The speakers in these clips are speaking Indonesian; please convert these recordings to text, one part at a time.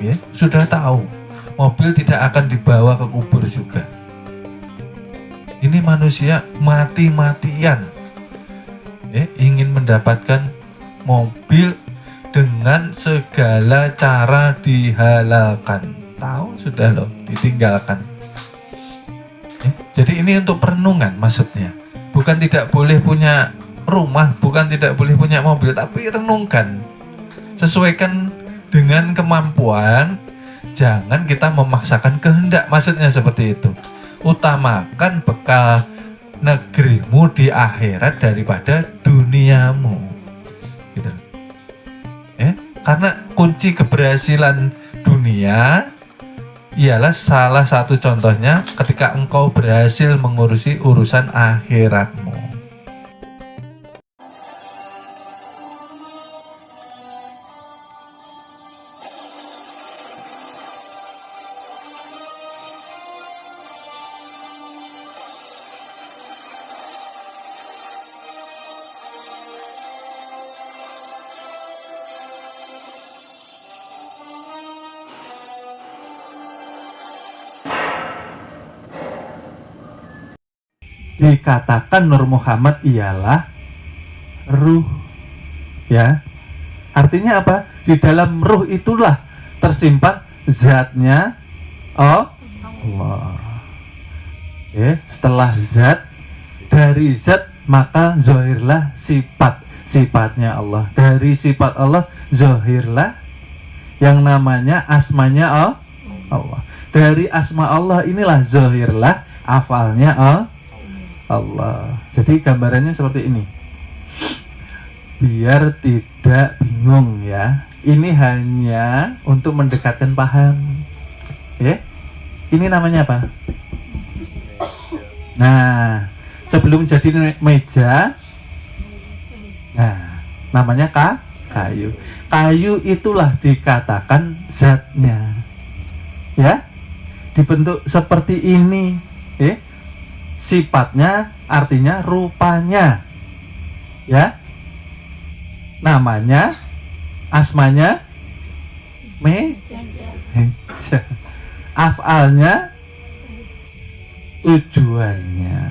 ya, sudah tahu mobil tidak akan dibawa ke kubur juga. Ini manusia mati-matian ingin mendapatkan mobil dengan segala cara dihalalkan. Tahu sudah loh, ditinggalkan. Jadi ini untuk perenungan maksudnya. Bukan tidak boleh punya rumah, bukan tidak boleh punya mobil, tapi renungkan. Sesuaikan dengan kemampuan, jangan kita memaksakan kehendak, maksudnya seperti itu. Utamakan bekal negerimu di akhirat daripada duniamu, gitu. Karena kunci keberhasilan dunia ialah salah satu contohnya ketika engkau berhasil mengurusi urusan akhiratmu. Dikatakan Nur Muhammad ialah ruh, ya. Artinya apa? Di dalam ruh itulah tersimpan zatnya Allah. Setelah zat, dari zat maka zahirlah sifatnya Allah. Dari sifat Allah zahirlah yang namanya asmanya Allah. Dari asma Allah inilah zahirlah afalnya Allah. Jadi gambarannya seperti ini, biar tidak bingung ya. Ini hanya untuk mendekatkan paham. Ini namanya apa? Nah, sebelum jadi meja, nah namanya kayu. Kayu itulah dikatakan zatnya, ya. Dibentuk seperti ini, sifatnya artinya rupanya, ya. Namanya, asmanya meja, afalnya tujuannya.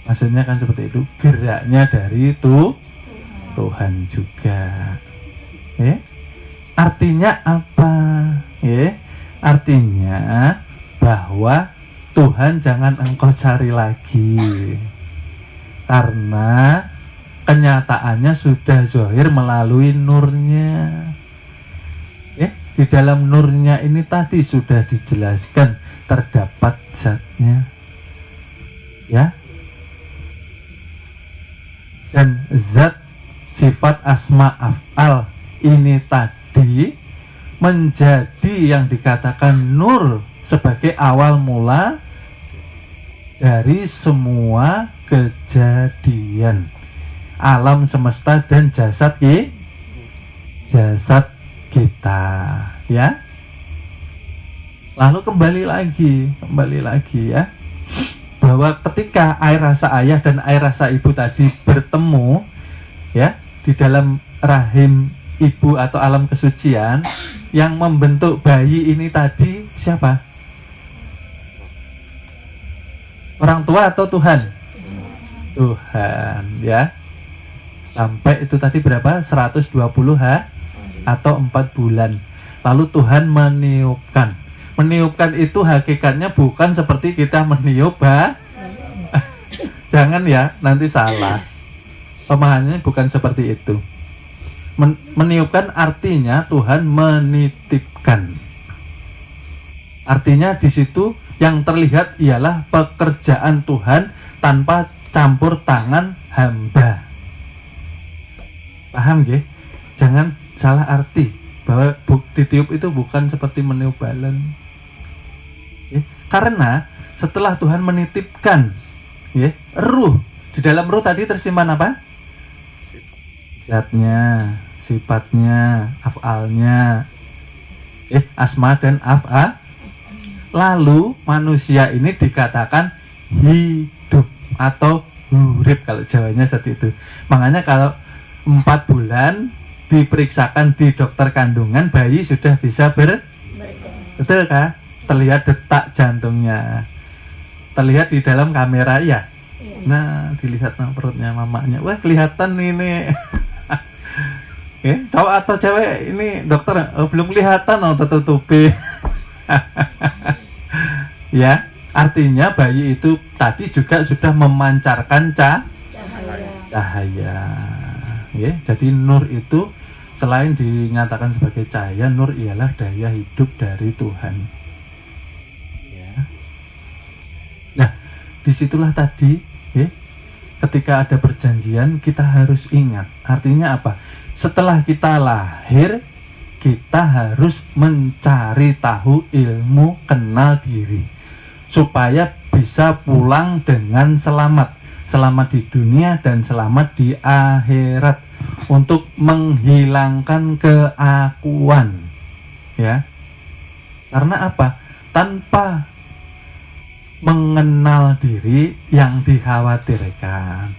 Maksudnya kan seperti itu, geraknya dari Tuhan juga. Artinya apa? Artinya bahwa Tuhan jangan engkau cari lagi, karena kenyataannya sudah zahir melalui nurnya. Di dalam nurnya ini tadi sudah dijelaskan terdapat zatnya, ya. Dan zat sifat asma af'al ini tadi menjadi yang dikatakan nur sebagai awal mula dari semua kejadian alam semesta dan jasad kita, ya. Lalu kembali lagi ya, bahwa ketika air rasa ayah dan air rasa ibu tadi bertemu, ya, di dalam rahim ibu atau alam kesucian, yang membentuk bayi ini tadi siapa? Orang tua atau Tuhan? Tuhan, ya. Sampai itu tadi berapa? 120 atau 4 bulan. Lalu Tuhan meniupkan. Meniupkan itu hakikatnya bukan seperti kita meniup, jangan ya, nanti salah. Pemahamannya bukan seperti itu. Meniupkan artinya Tuhan menitipkan. Artinya di situ yang terlihat ialah pekerjaan Tuhan tanpa campur tangan hamba. Paham nggih? Jangan salah arti bahwa ditiup itu bukan seperti meniup balon. Karena setelah Tuhan menitipkan ruh, di dalam ruh tadi tersimpan apa? Zatnya, sifatnya, af'alnya, asma dan af'a. Lalu manusia ini dikatakan hidup atau urip, kalau Jawanya seperti itu. Makanya kalau 4 bulan diperiksakan di dokter kandungan, bayi sudah bisa betul kah? Terlihat detak jantungnya, terlihat di dalam kamera ya. Nah, dilihat perutnya mamanya, wah kelihatan ini. Cowok atau cewek ini dokter? Belum kelihatan, tertutupi. Ya, artinya bayi itu tadi juga sudah memancarkan cahaya. Ya, jadi nur itu selain dinyatakan sebagai cahaya, nur ialah daya hidup dari Tuhan. Ya. Nah, disitulah tadi, ya, ketika ada perjanjian kita harus ingat. Artinya apa? Setelah kita lahir, kita harus mencari tahu ilmu kenal diri, supaya bisa pulang dengan selamat di dunia dan selamat di akhirat, untuk menghilangkan keakuan, ya. Karena apa? Tanpa mengenal diri yang dikhawatirkan,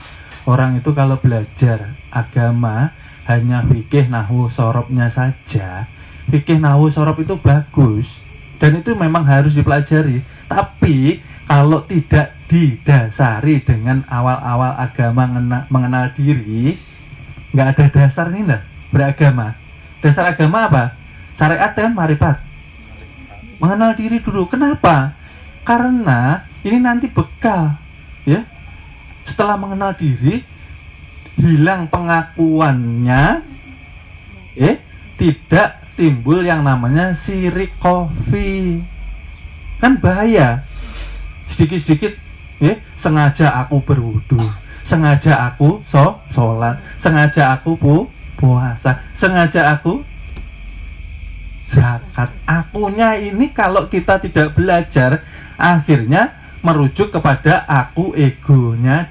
orang itu kalau belajar agama hanya fikih nahwu sorobnya saja. Fikih nahwu sorob itu bagus dan itu memang harus dipelajari, tapi kalau tidak didasari dengan awal-awal agama mengenal diri, nggak ada dasar nih lah beragama. Dasar agama apa? Syariat dan marifat. Mengenal diri dulu. Kenapa? Karena ini nanti bekal, ya. Setelah mengenal diri, hilang pengakuannya, tidak timbul yang namanya syirik kofi. Kan bahaya. Sedikit-sedikit, sengaja aku berwudu, sengaja aku sholat, sengaja aku puasa, sengaja aku zakat. Akunya ini kalau kita tidak belajar, akhirnya merujuk kepada aku, egonya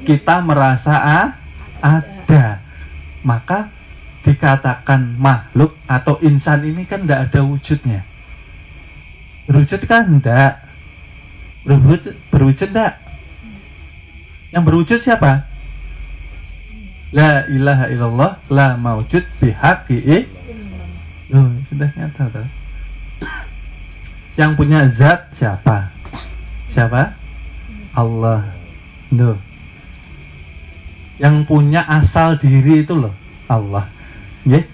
kita merasa ada. Maka dikatakan makhluk atau insan ini kan tidak ada wujudnya. Berwujud kan enggak? Berwujud enggak? Yang berwujud siapa? La ilaha illallah la maujud bihaqi'i. Sudah nyata tuh. Yang punya zat siapa? Siapa? Allah. Duh. Yang punya asal diri itu loh, Allah. Yeah.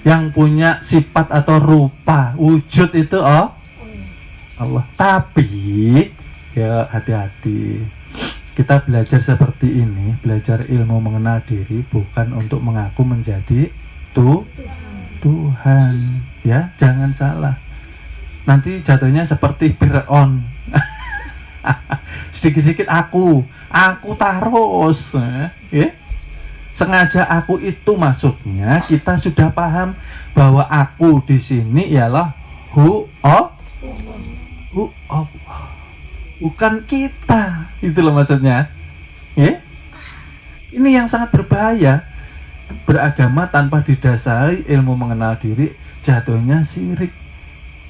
Yang punya sifat atau rupa wujud itu Allah. Tapi ya hati-hati. Kita belajar seperti ini, belajar ilmu mengenal diri bukan untuk mengaku menjadi Tuhan, ya, jangan salah. Nanti jatuhnya seperti Fir'aun. Sedikit-sedikit aku terus, ya. Sengaja aku itu maksudnya kita sudah paham bahwa aku di sini ialah hu Allah, bukan kita. Itu loh maksudnya, ya. Ini yang sangat berbahaya. Beragama tanpa didasari ilmu mengenal diri jatuhnya syirik.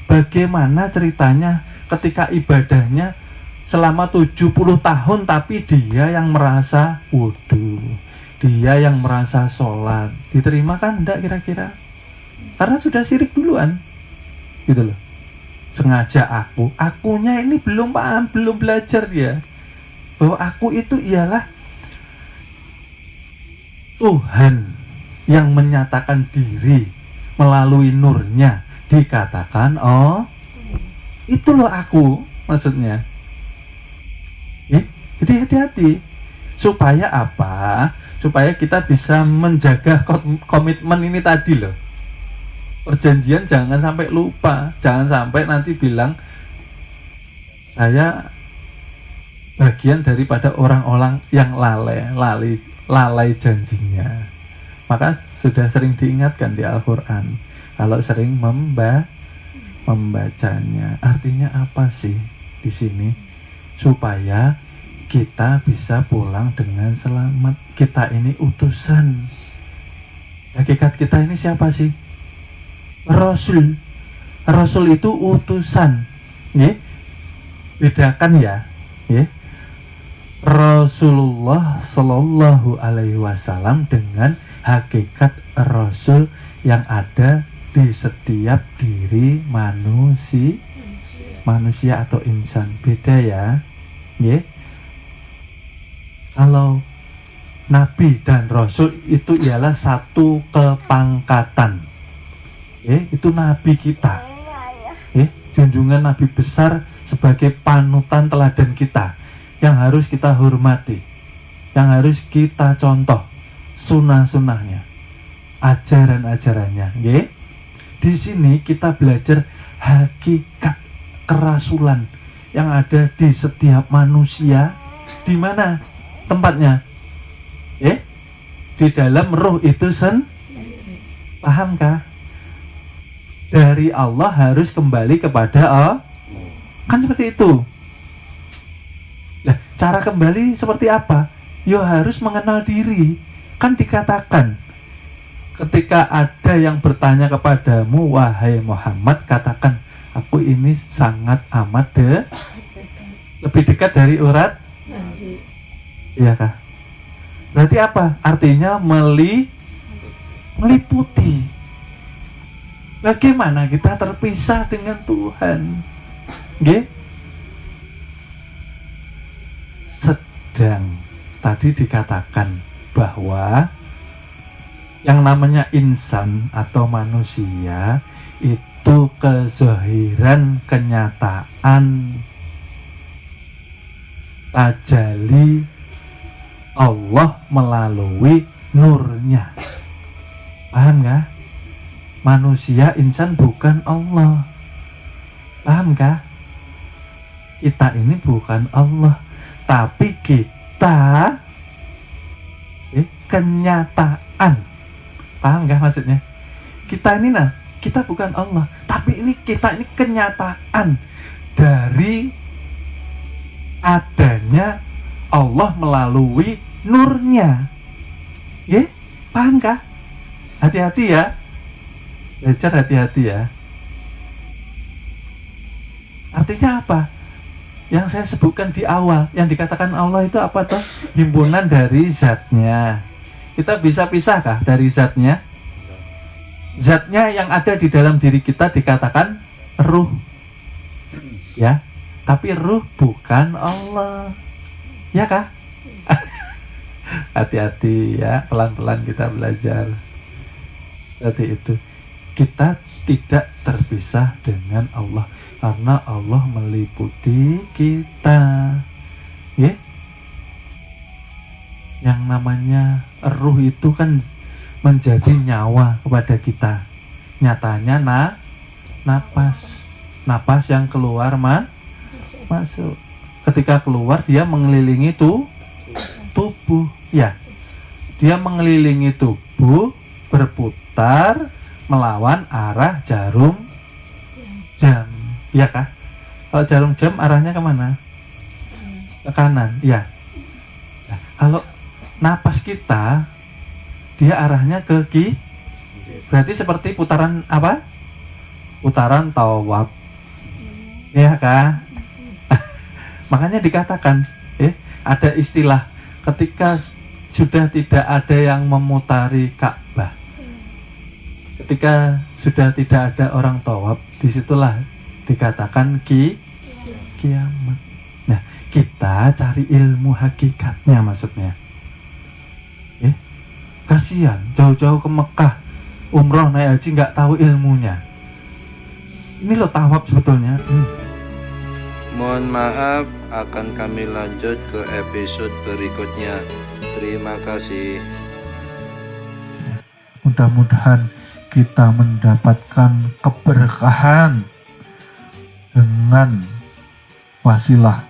Bagaimana ceritanya ketika ibadahnya selama 70 tahun tapi dia yang merasa wudu, dia yang merasa sholat, diterima kan enggak kira-kira? Karena sudah syirik duluan, gitu loh. Sengaja akunya ini belum paham, belum belajar dia bahwa aku itu ialah Tuhan yang menyatakan diri melalui nurnya, dikatakan itu loh aku maksudnya. Jadi hati-hati. Supaya apa? Supaya kita bisa menjaga komitmen ini tadi loh. Perjanjian jangan sampai lupa. Jangan sampai nanti bilang saya bagian daripada orang-orang yang lalai janjinya. Maka sudah sering diingatkan di Al-Quran. Kalau sering membacanya. Artinya apa sih di sini? Supaya kita bisa pulang dengan selamat. Kita ini utusan. Hakikat kita ini siapa sih? Rasul. Rasul itu utusan. Bedakan ya. Rasulullah Shallallahu Alaihi Wasallam dengan hakikat Rasul yang ada di setiap diri manusia atau insan. Beda ya. Nggih. Kalau Nabi dan Rasul itu ialah satu kepangkatan. Itu Nabi kita. Junjungan Nabi besar sebagai panutan teladan kita yang harus kita hormati, yang harus kita contoh sunnah-sunnahnya, ajaran-ajarannya. Di sini kita belajar hakikat kerasulan yang ada di setiap manusia. Di mana tempatnya? Di dalam ruh itu pahamkah? Dari Allah harus kembali kepada Allah. Kan seperti itu. Nah, cara kembali seperti apa? Ya harus mengenal diri. Kan dikatakan, ketika ada yang bertanya kepadamu, wahai Muhammad, katakan, aku ini sangat amat lebih dekat dari urat. Iya kah? Berarti apa? Artinya meliputi. Bagaimana kita terpisah dengan Tuhan? Sedang tadi dikatakan bahwa yang namanya insan atau manusia itu kezahiran, kenyataan tajalli Allah melalui nurnya. Paham gak? Manusia, insan bukan Allah. Paham gak? Kita ini bukan Allah, tapi kita kenyataan. Paham gak maksudnya? Kita ini kita bukan Allah, tapi kita ini kenyataan dari adanya Allah melalui nurnya. Paham kah? Hati-hati ya. Belajar hati-hati ya. Artinya apa? Yang saya sebutkan di awal, yang dikatakan Allah itu apa toh? Himpunan dari zatnya. Kita bisa pisahkah dari zatnya? Zatnya yang ada di dalam diri kita dikatakan ruh. Ya, tapi ruh bukan Allah. Ya kah? Hati-hati ya, pelan-pelan kita belajar. Seperti itu. Kita tidak terpisah dengan Allah karena Allah meliputi kita. Yang namanya ruh itu kan menjadi nyawa kepada kita. Nyatanya napas yang keluar masuk. Ketika keluar dia mengelilingi tubuh. Ya, dia mengelilingi tubuh, berputar melawan arah jarum jam. Ya kah? Kalau jarum jam arahnya kemana? Ke kanan. Ya. Nah, kalau napas kita, dia arahnya ke kiri. Berarti seperti putaran apa? Putaran tawaf. Ya kah? Makanya dikatakan, ada istilah ketika sudah tidak ada yang memutari Ka'bah, ketika sudah tidak ada orang tawaf, disitulah dikatakan kiamat. Nah, kita cari ilmu hakikatnya maksudnya. Kasihan jauh-jauh ke Mekah umroh naik haji nggak tahu ilmunya. Ini loh tawaf sebetulnya. Mohon maaf, akan kami lanjut ke episode berikutnya. Terima kasih. Mudah-mudahan kita mendapatkan keberkahan dengan wasilah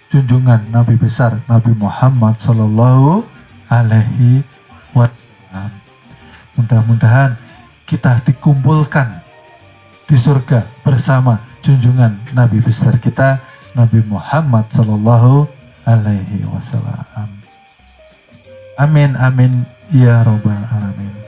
junjungan Nabi besar Nabi Muhammad Sallallahu Alaihi Wasallam. Mudah-mudahan kita dikumpulkan di surga bersama junjungan Nabi besar kita Nabi Muhammad Sallallahu Alaihi Wasallam. Amin amin ya robbal alamin.